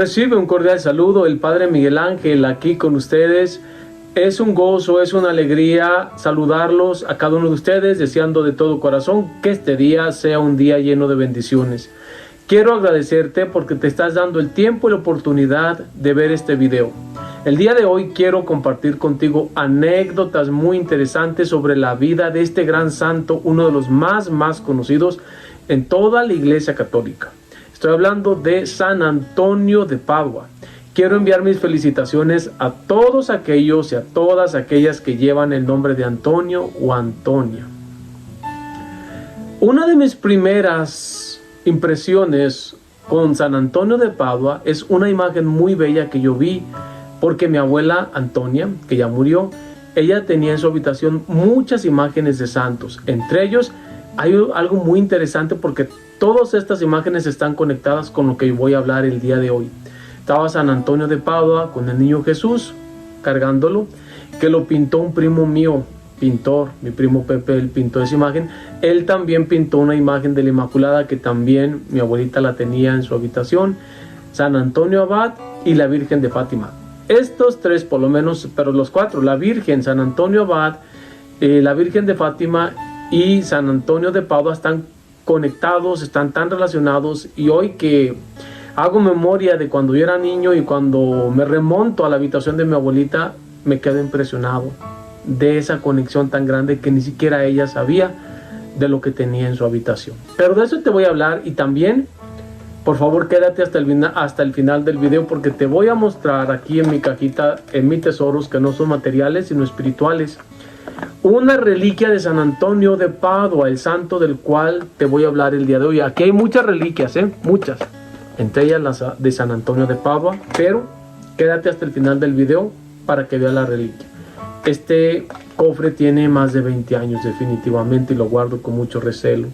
Recibe un cordial saludo el Padre Miguel Ángel aquí con ustedes. Es un gozo, es una alegría saludarlos a cada uno de ustedes, deseando de todo corazón que este día sea un día lleno de bendiciones. Quiero agradecerte porque te estás dando el tiempo y la oportunidad de ver este video. El día de hoy quiero compartir contigo anécdotas muy interesantes sobre la vida de este gran santo, uno de los más conocidos en toda la Iglesia Católica. Estoy hablando de San Antonio de Padua. Quiero enviar mis felicitaciones a todos aquellos y a todas aquellas que llevan el nombre de Antonio o Antonia. Una de mis primeras impresiones con San Antonio de Padua es una imagen muy bella que yo vi, porque mi abuela Antonia, que ya murió, ella tenía en su habitación muchas imágenes de santos. Entre ellos hay algo muy interesante porque todas estas imágenes están conectadas con lo que voy a hablar el día de hoy. Estaba San Antonio de Padua con el niño Jesús cargándolo, que lo pintó un primo mío, pintor, mi primo Pepe, él pintó esa imagen. Él también pintó una imagen de la Inmaculada que también mi abuelita la tenía en su habitación. San Antonio Abad y la Virgen de Fátima. Estos tres por lo menos, pero los cuatro, la Virgen, San Antonio Abad, la Virgen de Fátima y San Antonio de Padua están conectados, están tan relacionados, y hoy que hago memoria de cuando yo era niño y cuando me remonto a la habitación de mi abuelita, me quedo impresionado de esa conexión tan grande que ni siquiera ella sabía de lo que tenía en su habitación. Pero de eso te voy a hablar, y también por favor quédate hasta el final del video, porque te voy a mostrar aquí en mi cajita, en mis tesoros, que no son materiales sino espirituales, una reliquia de San Antonio de Padua, el santo del cual te voy a hablar el día de hoy. Aquí hay muchas reliquias, muchas, entre ellas las de San Antonio de Padua, pero quédate hasta el final del video para que veas la reliquia. Este cofre tiene más de 20 años definitivamente, y lo guardo con mucho recelo.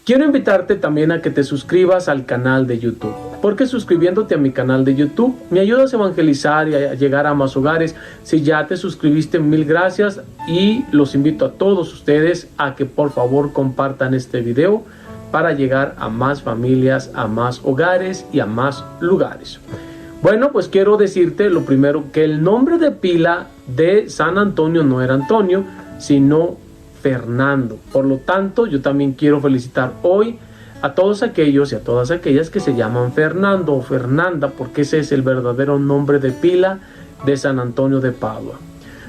Quiero invitarte también a que te suscribas al canal de YouTube, porque suscribiéndote a mi canal de YouTube me ayudas a evangelizar y a llegar a más hogares. Si ya te suscribiste, mil gracias, y los invito a todos ustedes a que por favor compartan este video para llegar a más familias, a más hogares y a más lugares. Bueno, pues quiero decirte lo primero, que el nombre de pila de San Antonio no era Antonio, sino Fernando. Por lo tanto, yo también quiero felicitar hoy a todos aquellos y a todas aquellas que se llaman Fernando o Fernanda, porque ese es el verdadero nombre de pila de San Antonio de Padua.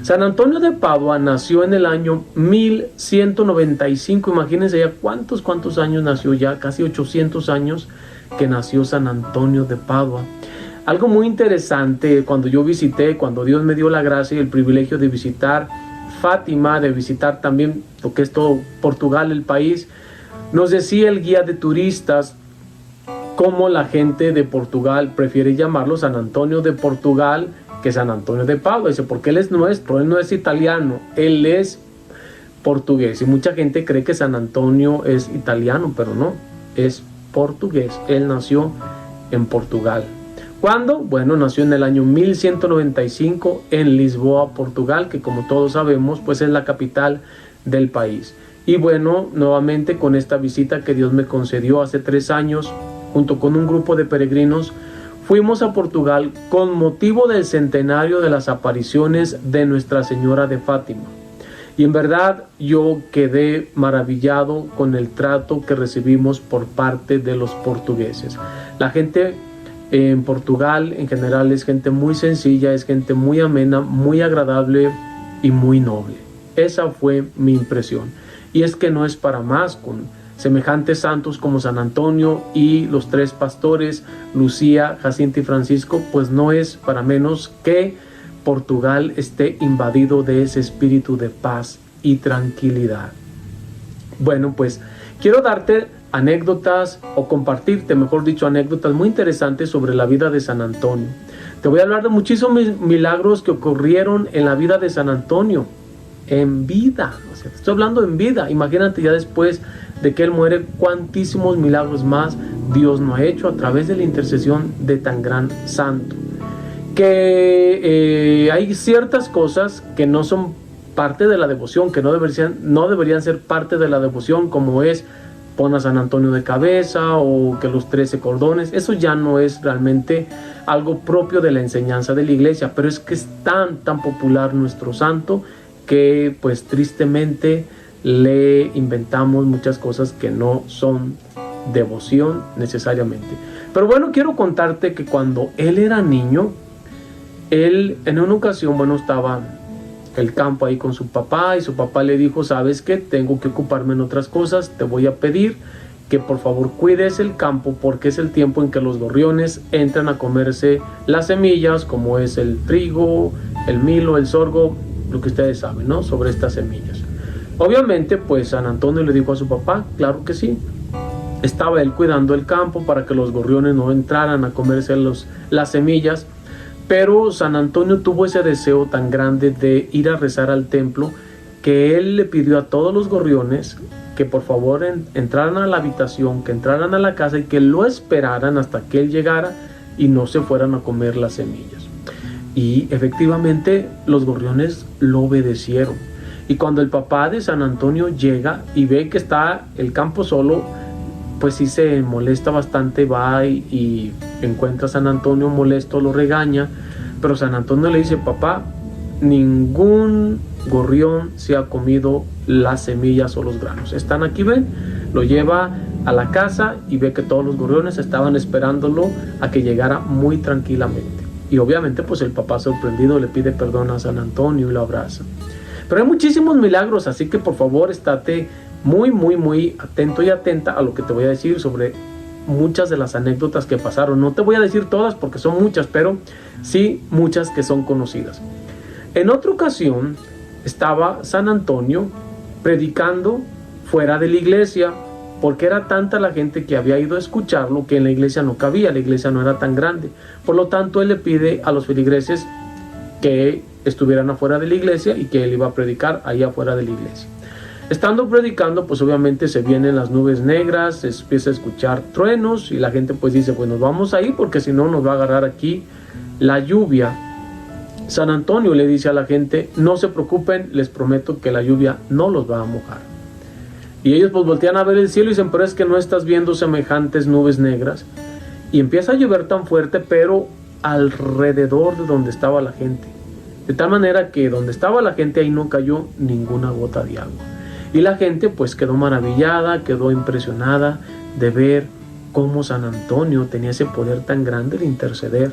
San Antonio de Padua nació en el año 1195. Imagínense ya cuántos años nació, ya casi 800 años que nació San Antonio de Padua. Algo muy interesante, cuando Dios me dio la gracia y el privilegio de visitar Fátima, de visitar también lo que es todo Portugal, el país, nos decía el guía de turistas cómo la gente de Portugal prefiere llamarlo San Antonio de Portugal que San Antonio de Padua. Dice, porque él es nuestro, él no es italiano, él es portugués. Y mucha gente cree que San Antonio es italiano, pero no, es portugués. Él nació en Portugal. ¿Cuándo? Bueno, nació en el año 1195 en Lisboa, Portugal, que como todos sabemos, pues es la capital del país. Y bueno, nuevamente con esta visita que Dios me concedió hace 3 años, junto con un grupo de peregrinos, fuimos a Portugal con motivo del centenario de las apariciones de Nuestra Señora de Fátima. Y en verdad yo quedé maravillado con el trato que recibimos por parte de los portugueses. La gente en Portugal en general es gente muy sencilla, es gente muy amena, muy agradable y muy noble. Esa fue mi impresión. Y es que no es para más, con semejantes santos como San Antonio y los 3 pastores, Lucía, Jacinta y Francisco, pues no es para menos que Portugal esté invadido de ese espíritu de paz y tranquilidad. Bueno, pues quiero darte anécdotas, o compartirte, mejor dicho, anécdotas muy interesantes sobre la vida de San Antonio. Te voy a hablar de muchísimos milagros que ocurrieron en la vida de San Antonio, en vida. O sea, te estoy hablando en vida. Imagínate ya después de que él muere, cuantísimos milagros más Dios no ha hecho a través de la intercesión de tan gran santo. Que hay ciertas cosas que no son parte de la devoción, que no deberían ser parte de la devoción, como es pon a San Antonio de cabeza o que los 13 cordones. Eso ya no es realmente algo propio de la enseñanza de la iglesia, pero es que es tan popular nuestro santo que pues tristemente le inventamos muchas cosas que no son devoción necesariamente. Pero bueno, quiero contarte que cuando él era niño, él en una ocasión, bueno, estaba el campo ahí con su papá y su papá le dijo: ¿sabes qué? Tengo que ocuparme en otras cosas, te voy a pedir que por favor cuides el campo porque es el tiempo en que los gorriones entran a comerse las semillas, como es el trigo, el milo, el sorgo, lo que ustedes saben, ¿no? Sobre estas semillas. Obviamente, pues San Antonio le dijo a su papá: claro que sí. Estaba él cuidando el campo para que los gorriones no entraran a comerse las semillas. Pero San Antonio tuvo ese deseo tan grande de ir a rezar al templo que él le pidió a todos los gorriones que por favor entraran a la habitación, que entraran a la casa y que lo esperaran hasta que él llegara y no se fueran a comer las semillas. Y efectivamente los gorriones lo obedecieron. Y cuando el papá de San Antonio llega y ve que está el campo solo, pues sí se molesta bastante, va y encuentra a San Antonio molesto, lo regaña, pero San Antonio le dice: papá, ningún gorrión se ha comido las semillas o los granos, están aquí, ven. Lo lleva a la casa y ve que todos los gorriones estaban esperándolo a que llegara muy tranquilamente. Y obviamente pues el papá, sorprendido, le pide perdón a San Antonio y lo abraza. Pero hay muchísimos milagros, así que por favor estate muy atento y atenta a lo que te voy a decir sobre muchas de las anécdotas que pasaron. No te voy a decir todas porque son muchas, pero sí muchas que son conocidas. En otra ocasión estaba San Antonio predicando fuera de la iglesia, porque era tanta la gente que había ido a escucharlo que en la iglesia no cabía, la iglesia no era tan grande. Por lo tanto, él le pide a los feligreses que estuvieran afuera de la iglesia y que él iba a predicar ahí afuera de la iglesia. Estando predicando, pues obviamente se vienen las nubes negras, se empieza a escuchar truenos y la gente pues dice: pues nos vamos ahí porque si no nos va a agarrar aquí la lluvia. San Antonio le dice a la gente: no se preocupen, les prometo que la lluvia no los va a mojar. Y ellos pues voltean a ver el cielo y dicen: pero es que no estás viendo semejantes nubes negras. Y empieza a llover tan fuerte, pero alrededor de donde estaba la gente, de tal manera que donde estaba la gente ahí no cayó ninguna gota de agua. Y la gente pues quedó maravillada, quedó impresionada de ver cómo San Antonio tenía ese poder tan grande de interceder.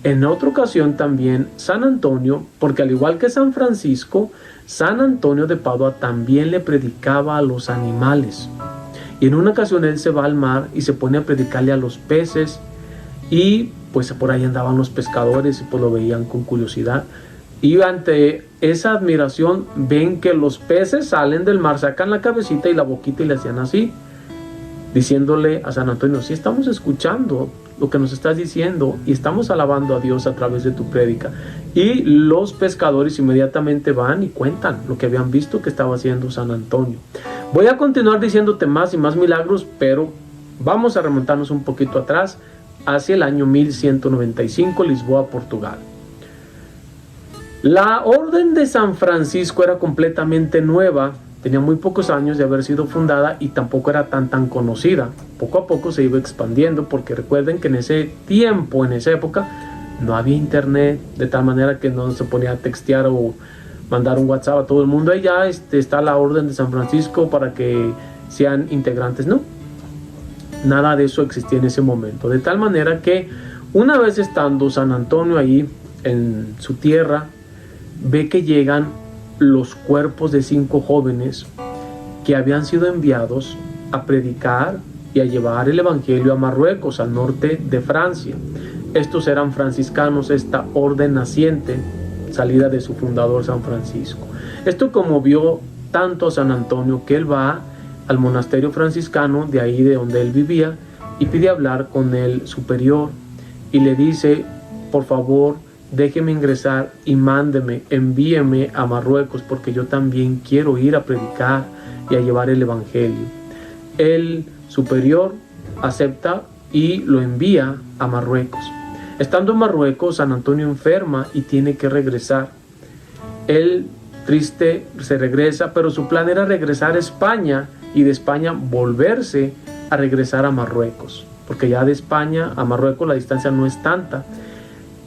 En otra ocasión también San Antonio, porque al igual que San Francisco, San Antonio de Padua también le predicaba a los animales. Y en una ocasión él se va al mar y se pone a predicarle a los peces, y pues por ahí andaban los pescadores y pues lo veían con curiosidad. Y ante esa admiración ven que los peces salen del mar, sacan la cabecita y la boquita y le hacían así, diciéndole a San Antonio: sí, estamos escuchando lo que nos estás diciendo y estamos alabando a Dios a través de tu prédica. Y los pescadores inmediatamente van y cuentan lo que habían visto que estaba haciendo San Antonio. Voy a continuar diciéndote más y más milagros, pero vamos a remontarnos un poquito atrás, hacia el año 1195, Lisboa, Portugal. La Orden de San Francisco era completamente nueva, tenía muy pocos años de haber sido fundada y tampoco era tan conocida. Poco a poco se iba expandiendo, porque recuerden que en ese tiempo, en esa época, no había internet, de tal manera que no se ponía a textear o mandar un WhatsApp a todo el mundo: ahí ya está la Orden de San Francisco para que sean integrantes. No, nada de eso existía en ese momento, de tal manera que una vez estando San Antonio ahí en su tierra, ve que llegan los cuerpos de 5 jóvenes que habían sido enviados a predicar y a llevar el evangelio a Marruecos, al norte de Francia. Estos eran franciscanos, esta orden naciente, salida de su fundador San Francisco. Esto conmovió tanto a San Antonio que él va al monasterio franciscano de ahí de donde él vivía y pide hablar con el superior y le dice: por favor, déjeme ingresar y mándeme, envíeme a Marruecos, porque yo también quiero ir a predicar y a llevar el evangelio. El superior acepta y lo envía a Marruecos. Estando en Marruecos, San Antonio enferma y tiene que regresar. Él, triste, se regresa, pero su plan era regresar a España y de España volverse a regresar a Marruecos, porque ya de España a Marruecos la distancia no es tanta.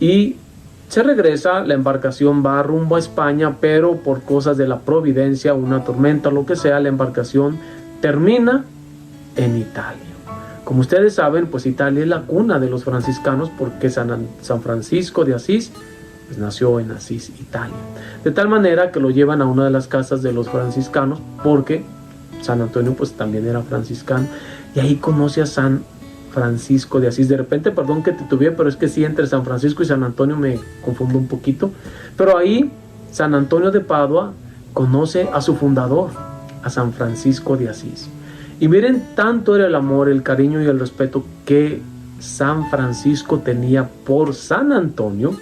Y se regresa, la embarcación va rumbo a España, pero por cosas de la providencia, una tormenta, lo que sea, la embarcación termina en Italia. Como ustedes saben, pues Italia es la cuna de los franciscanos, porque San Francisco de Asís pues nació en Asís, Italia. De tal manera que lo llevan a una de las casas de los franciscanos, porque San Antonio pues también era franciscano, y ahí conoce a San Francisco de Asís. De repente, perdón que te tuviera, pero es que sí, entre San Francisco y San Antonio me confundo un poquito. Pero ahí San Antonio de Padua conoce a su fundador, a San Francisco de Asís. Y miren, tanto era el amor, el cariño y el respeto que San Francisco tenía por San Antonio,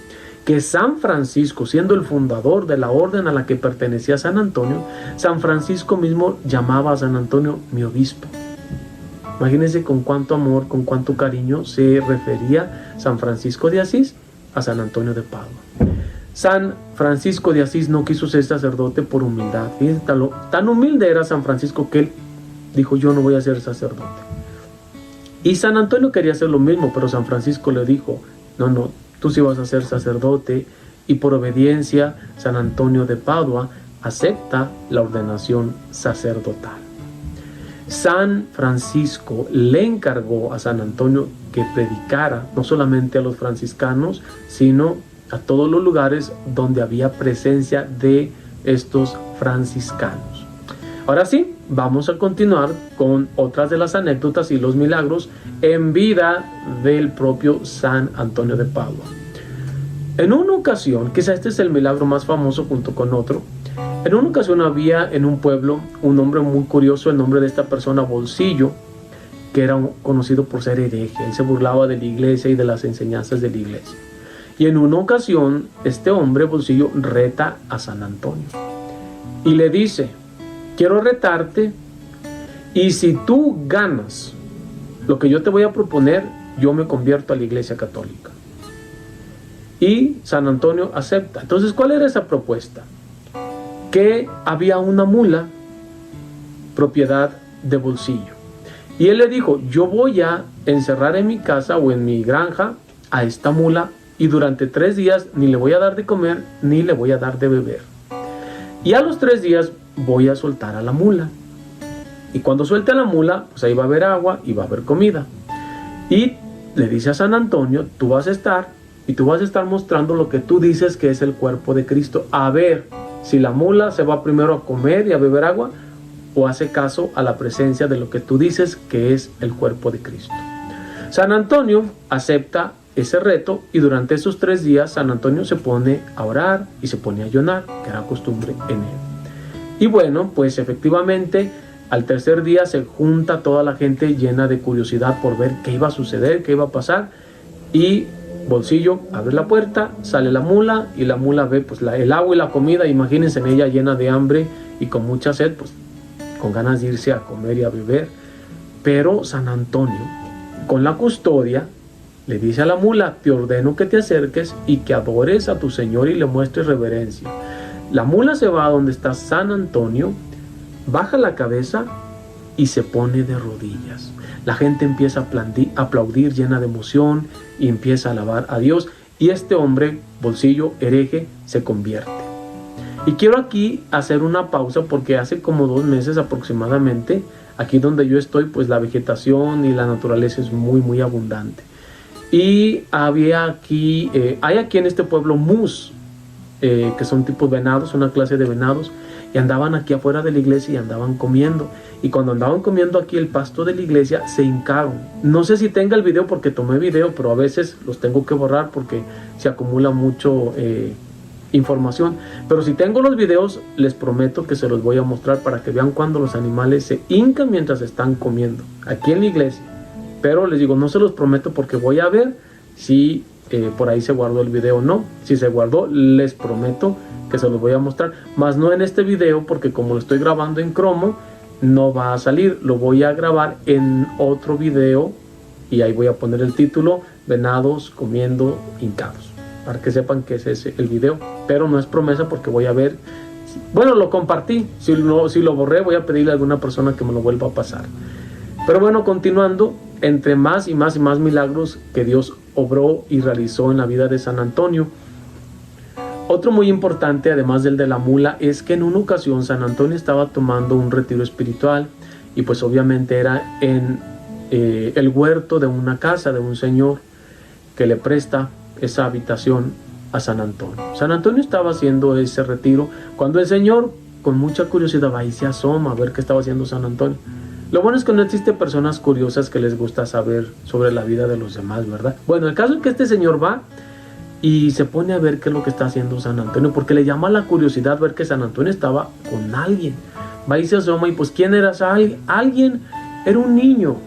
que San Francisco, siendo el fundador de la orden a la que pertenecía San Antonio, San Francisco mismo llamaba a San Antonio mi obispo. Imagínense con cuánto amor, con cuánto cariño se refería San Francisco de Asís a San Antonio de Padua. San Francisco de Asís no quiso ser sacerdote por humildad. Fíjense, tan humilde era San Francisco que él dijo: yo no voy a ser sacerdote. Y San Antonio quería hacer lo mismo, pero San Francisco le dijo: no, tú sí vas a ser sacerdote. Y por obediencia, San Antonio de Padua acepta la ordenación sacerdotal. San Francisco le encargó a San Antonio que predicara no solamente a los franciscanos, sino a todos los lugares donde había presencia de estos franciscanos. Ahora sí, vamos a continuar con otras de las anécdotas y los milagros en vida del propio San Antonio de Padua. En una ocasión, quizá este es el milagro más famoso junto con otro, en una ocasión había en un pueblo un hombre muy curioso. El nombre de esta persona, Bolsillo, que era conocido por ser hereje. Él se burlaba de la iglesia y de las enseñanzas de la iglesia. Y en una ocasión, este hombre, Bolsillo, reta a San Antonio y le dice: quiero retarte, y si tú ganas lo que yo te voy a proponer, yo me convierto a la iglesia católica. Y San Antonio acepta. Entonces, ¿cuál era esa propuesta? Que había una mula propiedad de Bolsillo, y él le dijo: yo voy a encerrar en mi casa o en mi granja a esta mula, y durante 3 días ni le voy a dar de comer ni le voy a dar de beber, y a los 3 días voy a soltar a la mula, y cuando suelte a la mula, pues ahí va a haber agua y va a haber comida. Y le dice a San Antonio: tú vas a estar mostrando lo que tú dices que es el cuerpo de Cristo, a ver si la mula se va primero a comer y a beber agua, o hace caso a la presencia de lo que tú dices que es el cuerpo de Cristo. San Antonio acepta ese reto, y durante esos 3 días San Antonio se pone a orar y se pone a ayunar, que era costumbre en él. Y bueno, pues efectivamente al tercer día se junta toda la gente llena de curiosidad por ver qué iba a suceder, qué iba a pasar, y Bolsillo abre la puerta, sale la mula, y la mula ve pues el agua y la comida. Imagínense en ella llena de hambre y con mucha sed, pues con ganas de irse a comer y a beber. Pero San Antonio, con la custodia, le dice a la mula: te ordeno que te acerques y que adores a tu Señor y le muestres reverencia. La mula se va a donde está San Antonio, baja la cabeza y se pone de rodillas. La gente empieza a aplaudir llena de emoción y empieza a alabar a Dios, y este hombre, Bolsillo, hereje, se convierte. Y quiero aquí hacer una pausa, porque hace como 2 meses aproximadamente, aquí donde yo estoy, pues la vegetación y la naturaleza es muy muy abundante. Y hay aquí en este pueblo mus, que son tipos venados, una clase de venados, y andaban aquí afuera de la iglesia y andaban comiendo. Y cuando andaban comiendo aquí el pasto de la iglesia, se hincaron. No sé si tenga el video porque tomé video, pero a veces los tengo que borrar porque se acumula mucho información. Pero si tengo los videos, les prometo que se los voy a mostrar para que vean cuando los animales se hincan mientras están comiendo aquí en la iglesia. Pero les digo, no se los prometo porque voy a ver si por ahí se guardó el video o no. Si se guardó, les prometo que se los voy a mostrar, más no en este video, porque como lo estoy grabando en cromo, no va a salir. Lo voy a grabar en otro video, y ahí voy a poner el título: venados comiendo hincados, para que sepan que ese es el video. Pero no es promesa, porque voy a ver Bueno, lo compartí. Si lo borré, voy a pedirle a alguna persona que me lo vuelva a pasar. Pero bueno, continuando, entre más y más y más milagros que Dios obró y realizó en la vida de San Antonio. Otro muy importante, además del de la mula, es que en una ocasión San Antonio estaba tomando un retiro espiritual y pues obviamente era en el huerto de una casa de un señor que le presta esa habitación a San Antonio. San Antonio estaba haciendo ese retiro cuando el señor, con mucha curiosidad, va y se asoma a ver qué estaba haciendo San Antonio. Lo bueno es que no existen personas curiosas que les gusta saber sobre la vida de los demás, ¿verdad? Bueno, el caso es que este señor va y se pone a ver qué es lo que está haciendo San Antonio, porque le llama la curiosidad ver que San Antonio estaba con alguien. Va y se asoma y pues ¿quién era alguien? Era un niño.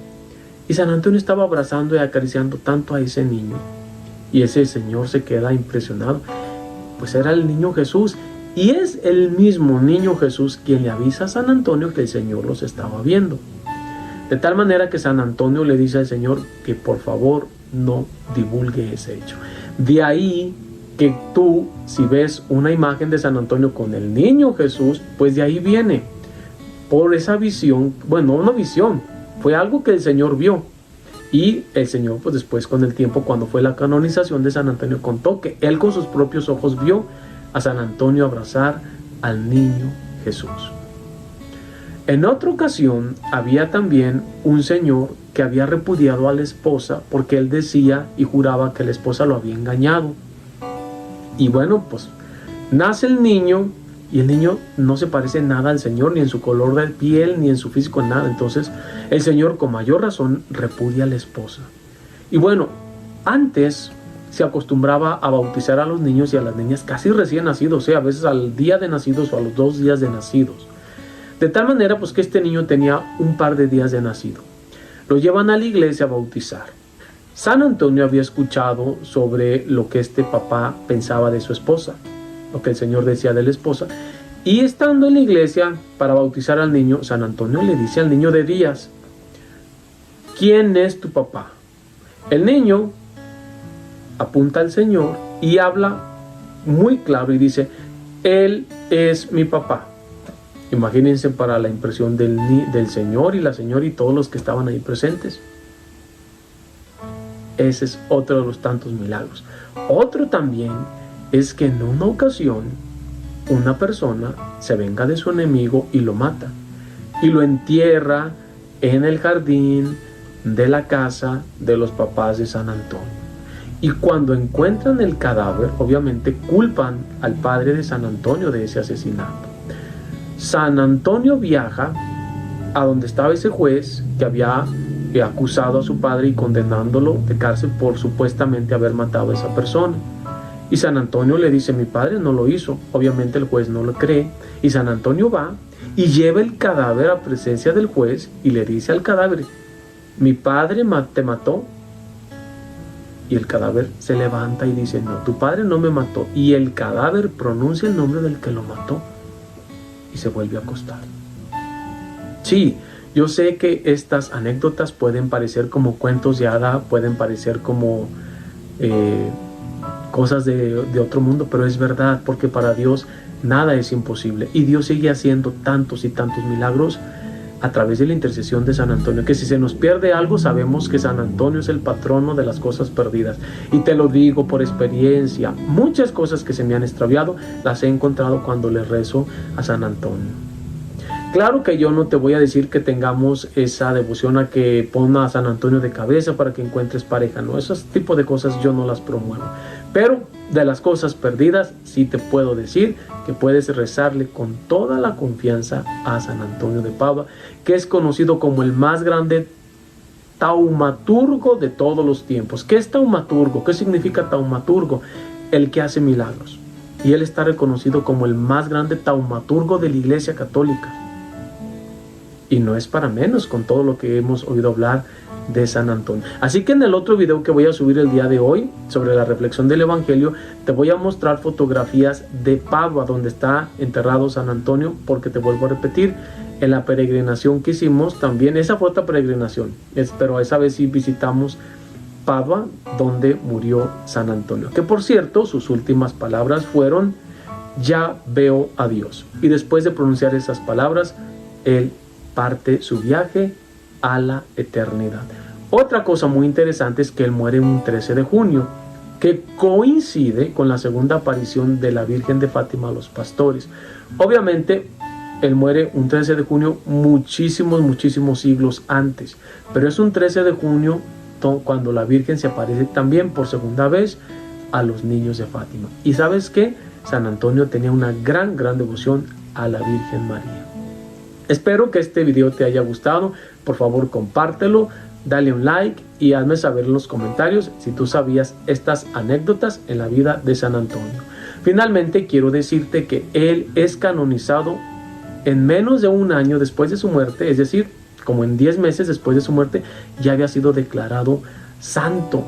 Y San Antonio estaba abrazando y acariciando tanto a ese niño. Y ese señor se queda impresionado. Pues era el niño Jesús. Y es el mismo niño Jesús quien le avisa a San Antonio que el Señor los estaba viendo. De tal manera que San Antonio le dice al Señor que por favor no divulgue ese hecho. De ahí que tú, si ves una imagen de San Antonio con el niño Jesús, pues de ahí viene. Por esa visión, bueno, una visión, fue algo que el Señor vio. Y el Señor, pues después con el tiempo, cuando fue la canonización de San Antonio, contó que él con sus propios ojos vio a San Antonio abrazar al niño Jesús. En otra ocasión había también un señor que había repudiado a la esposa porque él decía y juraba que la esposa lo había engañado. Y bueno, pues nace el niño y el niño no se parece nada al Señor, ni en su color de piel, ni en su físico, nada. Entonces el Señor con mayor razón repudia a la esposa. Y bueno, antes se acostumbraba a bautizar a los niños y a las niñas casi recién nacidos, o sea, a veces al día de nacidos o a los 2 días de nacidos. De tal manera pues que este niño tenía un par de días de nacido. Lo llevan a la iglesia a bautizar. San Antonio había escuchado sobre lo que este papá pensaba de su esposa, lo que el Señor decía de la esposa. Y estando en la iglesia para bautizar al niño, San Antonio le dice al niño de días: ¿quién es tu papá? El niño apunta al Señor y habla muy claro y dice: Él es mi papá. Imagínense para la impresión del Señor y la señora y todos los que estaban ahí presentes. Ese es otro de los tantos milagros. Otro también es que en una ocasión una persona se venga de su enemigo y lo mata. Y lo entierra en el jardín de la casa de los papás de San Antonio. Y cuando encuentran el cadáver, obviamente culpan al padre de San Antonio de ese asesinato. San Antonio viaja a donde estaba ese juez que había acusado a su padre y condenándolo de cárcel por supuestamente haber matado a esa persona. Y San Antonio le dice: mi padre no lo hizo. Obviamente el juez no lo cree. Y San Antonio va y lleva el cadáver a presencia del juez y le dice al cadáver: mi padre te mató. Y el cadáver se levanta y dice: no, tu padre no me mató. Y el cadáver pronuncia el nombre del que lo mató y se vuelve a acostar. Sí, yo sé que estas anécdotas pueden parecer como cuentos de hada, pueden parecer como cosas de otro mundo, pero es verdad, porque para Dios nada es imposible. Y Dios sigue haciendo tantos y tantos milagros a través de la intercesión de San Antonio, que si se nos pierde algo, sabemos que San Antonio es el patrono de las cosas perdidas. Y te lo digo por experiencia, muchas cosas que se me han extraviado las he encontrado cuando le rezo a San Antonio. Claro que yo no te voy a decir que tengamos esa devoción a que ponga a San Antonio de cabeza para que encuentres pareja, no, esos tipos de cosas yo no las promuevo. Pero de las cosas perdidas sí te puedo decir que puedes rezarle con toda la confianza a San Antonio de Padua, que es conocido como el más grande taumaturgo de todos los tiempos. ¿Qué es taumaturgo? ¿Qué significa taumaturgo? El que hace milagros. Y él está reconocido como el más grande taumaturgo de la Iglesia Católica. Y no es para menos con todo lo que hemos oído hablar de San Antonio. Así que en el otro video que voy a subir el día de hoy sobre la reflexión del Evangelio, te voy a mostrar fotografías de Padua, donde está enterrado San Antonio, porque te vuelvo a repetir, en la peregrinación que hicimos también, esa fue otra peregrinación, pero esa vez sí visitamos Padua, donde murió San Antonio, que por cierto sus últimas palabras fueron: ya veo a Dios. Y después de pronunciar esas palabras, él parte su viaje a la eternidad. Otra cosa muy interesante es que él muere un 13 de junio, que coincide con la segunda aparición de la Virgen de Fátima a los pastores. Obviamente, él muere un 13 de junio muchísimos siglos antes, pero es un 13 de junio cuando la Virgen se aparece también por segunda vez a los niños de Fátima. Y ¿sabes qué? San Antonio tenía una gran devoción a la Virgen María. Espero que este video te haya gustado. Por favor, compártelo, dale un like y hazme saber en los comentarios si tú sabías estas anécdotas en la vida de San Antonio. Finalmente, quiero decirte que él es canonizado en menos de un año después de su muerte, es decir, como en 10 meses después de su muerte, ya había sido declarado santo.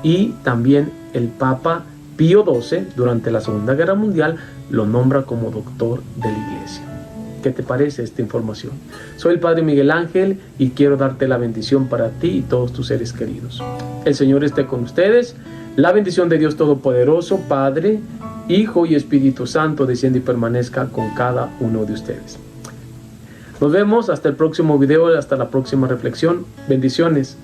Y también el Papa Pío XII, durante la Segunda Guerra Mundial, lo nombra como doctor de la Iglesia. ¿Qué te parece esta información? Soy el Padre Miguel Ángel y quiero darte la bendición para ti y todos tus seres queridos. El Señor esté con ustedes. La bendición de Dios Todopoderoso, Padre, Hijo y Espíritu Santo, descienda y permanezca con cada uno de ustedes. Nos vemos hasta el próximo video, hasta la próxima reflexión. Bendiciones.